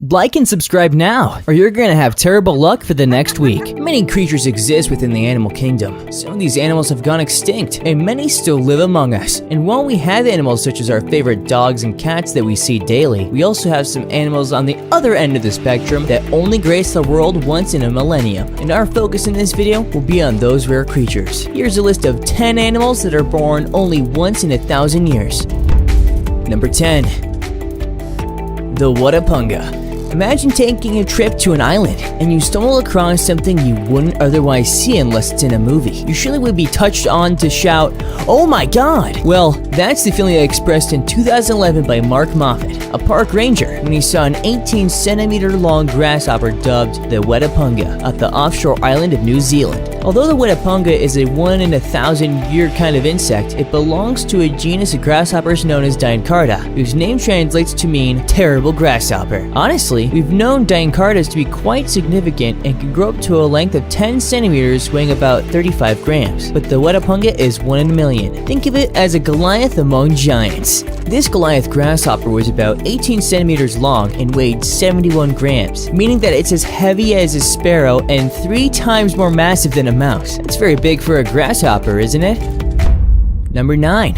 Like and subscribe now, or you're gonna have terrible luck for the next week. Many creatures exist within the animal kingdom. Some of these animals have gone extinct, and many still live among us. And while we have animals such as our favorite dogs and cats that we see daily, we also have some animals on the other end of the spectrum that only grace the world once in a millennium. And our focus in this video will be on those rare creatures. Here's a list of 10 animals that are born only once in 1,000 years. Number 10. The Wetapunga. Imagine taking a trip to an island and you stumble across something you wouldn't otherwise see unless it's in a movie. You surely would be touched on to shout, "Oh my god!" Well, that's the feeling expressed in 2011 by Mark Moffat, a park ranger, when he saw an 18-centimeter long grasshopper dubbed the Wetapunga at the offshore island of New Zealand. Although the Wetapunga is a 1 in 1,000 year kind of insect, it belongs to a genus of grasshoppers known as Dienkarta, whose name translates to mean terrible grasshopper. Honestly, we've known Dienkartas to be quite significant and can grow up to a length of 10 centimeters, weighing about 35 grams. But the Wetapunga is 1 in a million. Think of it as a Goliath among giants. This Goliath grasshopper was about 18 centimeters long and weighed 71 grams, meaning that it's as heavy as a sparrow and 3 times more massive than a mouse. That's very big for a grasshopper, isn't it? Number 9.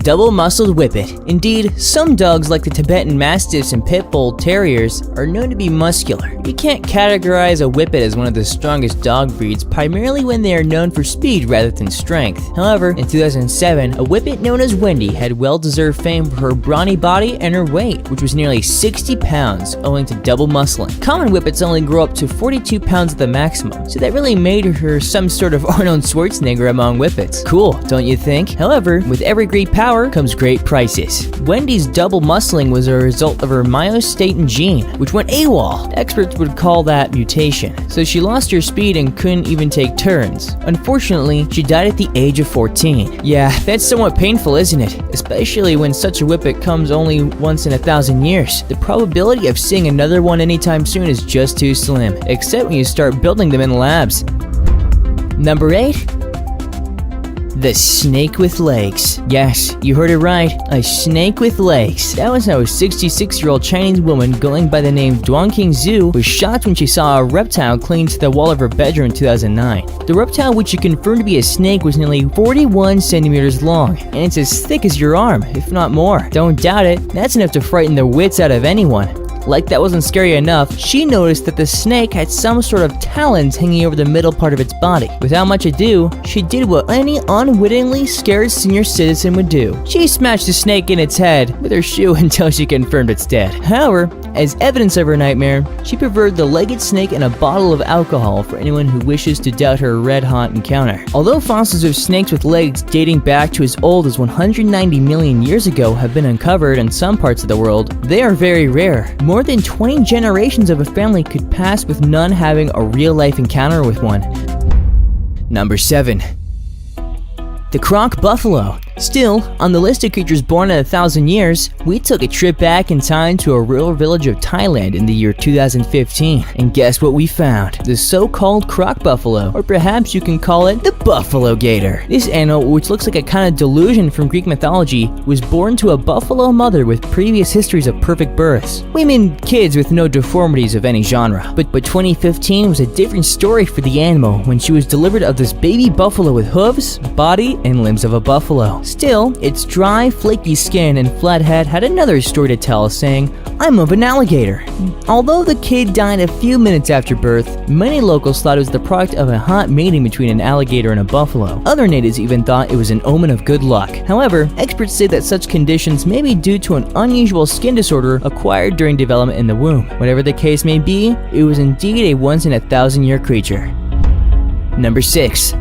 Double-muscled whippet. Indeed, some dogs like the Tibetan Mastiffs and Pit Bull Terriers are known to be muscular. You can't categorize a whippet as one of the strongest dog breeds, primarily when they are known for speed rather than strength. However, in 2007, a whippet known as Wendy had well-deserved fame for her brawny body and her weight, which was nearly 60 pounds, owing to double muscling. Common whippets only grow up to 42 pounds at the maximum, so that really made her some sort of Arnold Schwarzenegger among whippets. Cool, don't you think? However, with every great power comes great prices. Wendy's double muscling was a result of her myostatin gene, which went AWOL. Experts would call that mutation. So she lost her speed and couldn't even take turns. Unfortunately, she died at the age of 14. Yeah, that's somewhat painful, isn't it? Especially when such a whippet comes only once in 1,000 years. The probability of seeing another one anytime soon is just too slim, except when you start building them in labs. Number 8. The snake with legs. Yes, you heard it right, a snake with legs. That was how a 66-year-old Chinese woman going by the name Duangqing Zhu was shocked when she saw a reptile clinging to the wall of her bedroom in 2009. The reptile, which she confirmed to be a snake, was nearly 41 centimeters long, and it's as thick as your arm, if not more. Don't doubt it, that's enough to frighten the wits out of anyone. Like that wasn't scary enough, she noticed that the snake had some sort of talons hanging over the middle part of its body. Without much ado, she did what any unwittingly scared senior citizen would do. She smashed the snake in its head with her shoe until she confirmed it's dead. However, as evidence of her nightmare, she preferred the legged snake and a bottle of alcohol for anyone who wishes to doubt her red-hot encounter. Although fossils of snakes with legs dating back to as old as 190 million years ago have been uncovered in some parts of the world, they are very rare. More than 20 generations of a family could pass with none having a real-life encounter with one. Number 7. The croc buffalo. Still, on the list of creatures born in 1,000 years, we took a trip back in time to a rural village of Thailand in the year 2015. And guess what we found? The so-called croc buffalo, or perhaps you can call it the buffalo gator. This animal, which looks like a kind of delusion from Greek mythology, was born to a buffalo mother with previous histories of perfect births. We mean kids with no deformities of any genre. But 2015 was a different story for the animal when she was delivered of this baby buffalo with hooves, body, and limbs of a buffalo. Still, its dry, flaky skin and flat head had another story to tell, saying, "I'm of an alligator." Although the kid died a few minutes after birth, many locals thought it was the product of a hot mating between an alligator and a buffalo. Other natives even thought it was an omen of good luck. However, experts say that such conditions may be due to an unusual skin disorder acquired during development in the womb. Whatever the case may be, it was indeed a once-in-1,000-year creature. Number 6.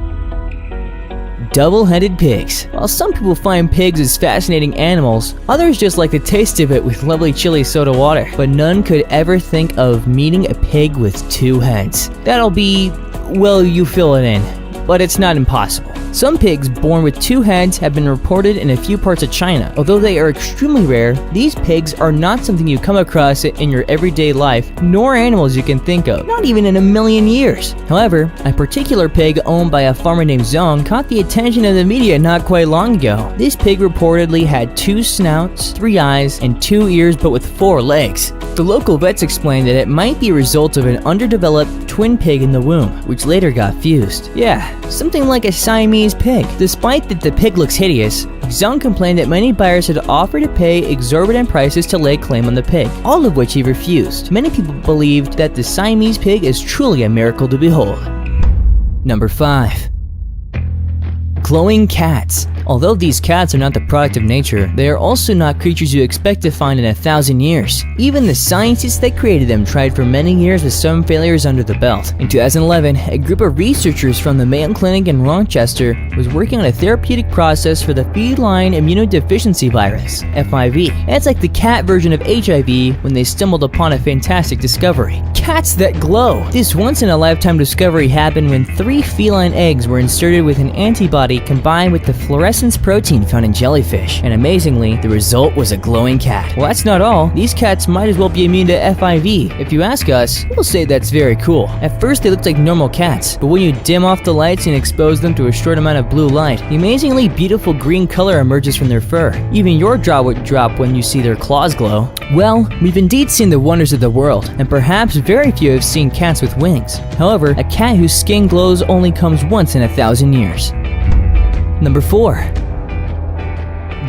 Double-headed pigs. While some people find pigs as fascinating animals, others just like the taste of it with lovely chili soda water. But none could ever think of meeting a pig with 2 heads. That'll be, well, you fill it in. But it's not impossible. Some pigs born with 2 heads have been reported in a few parts of China. Although they are extremely rare, these pigs are not something you come across in your everyday life, nor animals you can think of, not even in a million years. However, a particular pig owned by a farmer named Zong caught the attention of the media not quite long ago. This pig reportedly had 2 snouts, 3 eyes, and 2 ears, but with 4 legs. The local vets explained that it might be a result of an underdeveloped twin pig in the womb, which later got fused. Yeah, something like a Siamese pig. Despite that the pig looks hideous, Zhang complained that many buyers had offered to pay exorbitant prices to lay claim on the pig, all of which he refused. Many people believed that the Siamese pig is truly a miracle to behold. Number 5. Glowing cats. Although these cats are not the product of nature, they are also not creatures you expect to find in 1,000 years. Even the scientists that created them tried for many years with some failures under the belt. In 2011, a group of researchers from the Mayo Clinic in Rochester was working on a therapeutic process for the feline immunodeficiency virus, FIV. It's like the cat version of HIV when they stumbled upon a fantastic discovery. Cats that glow! This once-in-a-lifetime discovery happened when 3 feline eggs were inserted with an antibody combined with the fluorescence protein found in jellyfish, and amazingly, the result was a glowing cat. Well, that's not all. These cats might as well be immune to FIV. If you ask us, we'll say that's very cool. At first, they looked like normal cats, but when you dim off the lights and expose them to a short amount of blue light, the amazingly beautiful green color emerges from their fur. Even your jaw would drop when you see their claws glow. Well, we've indeed seen the wonders of the world, and perhaps very few have seen cats with wings. However, a cat whose skin glows only comes once in 1,000 years. Number 4.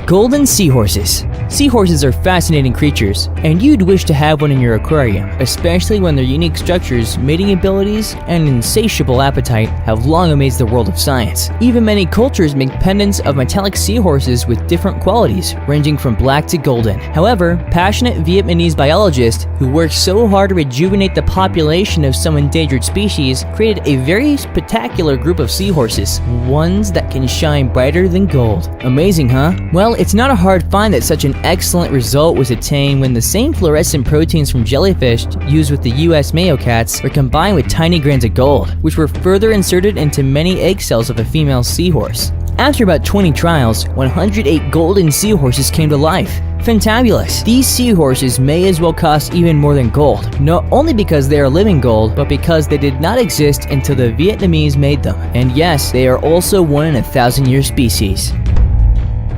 Golden seahorses. Seahorses are fascinating creatures, and you'd wish to have one in your aquarium, especially when their unique structures, mating abilities, and insatiable appetite have long amazed the world of science. Even many cultures make pendants of metallic seahorses with different qualities, ranging from black to golden. However, passionate Vietnamese biologists who worked so hard to rejuvenate the population of some endangered species created a very spectacular group of seahorses, ones that can shine brighter than gold. Amazing, huh? Well, it's not a hard find that such an excellent result was attained when the same fluorescent proteins from jellyfish used with the US Mayo cats were combined with tiny grains of gold, which were further inserted into many egg cells of a female seahorse. After about 20 trials, 108 golden seahorses came to life. Fantabulous! These seahorses may as well cost even more than gold, not only because they are living gold, but because they did not exist until the Vietnamese made them. And yes, they are also one in 1,000-year species.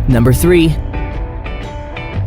Number 3.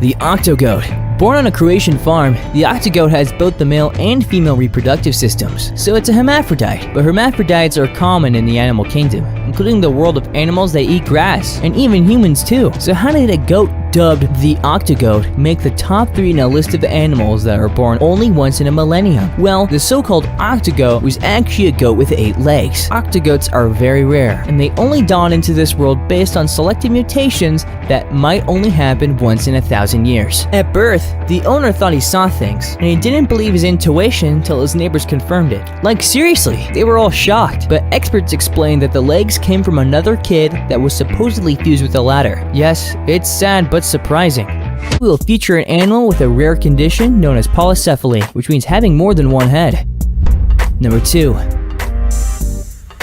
The octogoat. Born on a Croatian farm, the octogoat has both the male and female reproductive systems, so it's a hermaphrodite. But hermaphrodites are common in the animal kingdom, including the world of animals that eat grass, and even humans too. So how did a goat dubbed the octogoat make the top 3 in a list of animals that are born only once in a millennium? Well, the so-called octogoat was actually a goat with 8 legs. Octogoats are very rare, and they only dawned into this world based on selective mutations that might only happen once in 1,000 years. At birth, the owner thought he saw things, and he didn't believe his intuition till his neighbors confirmed it. Like seriously, they were all shocked, but experts explained that the legs came from another kid that was supposedly fused with the latter. Yes, it's sad but surprising. We will feature an animal with a rare condition known as polycephaly, which means having more than one head. Number 2.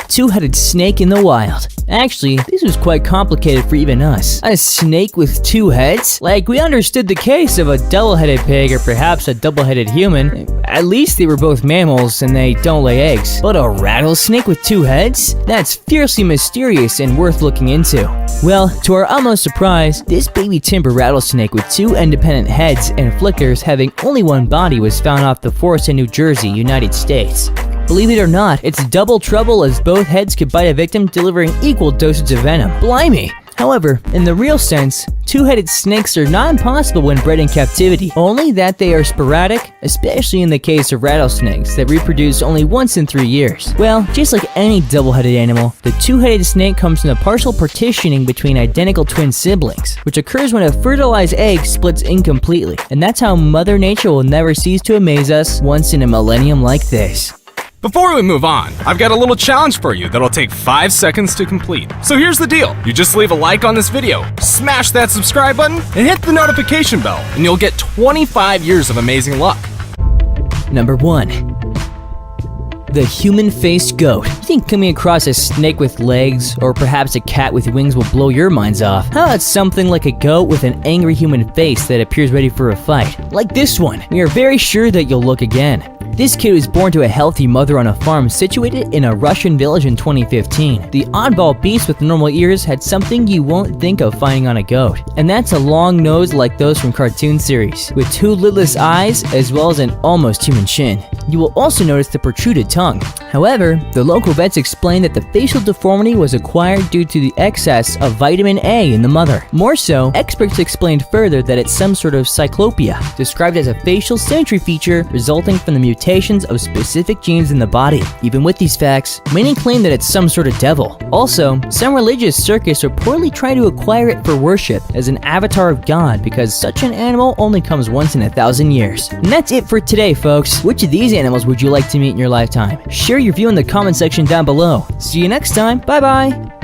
Two-headed snake in the wild. Actually, this was quite complicated for even us. A snake with 2 heads? Like, we understood the case of a double-headed pig or perhaps a double-headed human. At least they were both mammals and they don't lay eggs. But a rattlesnake with 2 heads? That's fiercely mysterious and worth looking into. Well, to our utmost surprise, this baby timber rattlesnake with 2 independent heads and flickers having only one body was found off the forest in New Jersey, United States. Believe it or not, it's double trouble as both heads could bite a victim, delivering equal dosage of venom. Blimey! However, in the real sense, two-headed snakes are not impossible when bred in captivity, only that they are sporadic, especially in the case of rattlesnakes that reproduce only once in 3 years. Well, just like any double-headed animal, the two-headed snake comes from the partial partitioning between identical twin siblings, which occurs when a fertilized egg splits incompletely. And that's how Mother Nature will never cease to amaze us once in a millennium like this. Before we move on, I've got a little challenge for you that'll take 5 seconds to complete. So here's the deal. You just leave a like on this video, smash that subscribe button, and hit the notification bell, and you'll get 25 years of amazing luck. Number 1. The human-faced goat. You think coming across a snake with legs, or perhaps a cat with wings will blow your minds off? How about something like a goat with an angry human face that appears ready for a fight? Like this one. We are very sure that you'll look again. This kid was born to a healthy mother on a farm situated in a Russian village in 2015. The oddball beast with normal ears had something you won't think of finding on a goat, and that's a long nose like those from cartoon series, with 2 lidless eyes as well as an almost human chin. You will also notice the protruded tongue. However, the local vets explained that the facial deformity was acquired due to the excess of vitamin A in the mother. More so, experts explained further that it's some sort of cyclopia, described as a facial symmetry feature resulting from the mutations of specific genes in the body. Even with these facts, many claim that it's some sort of devil. Also, some religious circuits reportedly try to acquire it for worship as an avatar of God because such an animal only comes once in 1,000 years. And that's it for today, folks. Which of these animals would you like to meet in your lifetime? Share your view in the comment section down below. See you next time. Bye bye.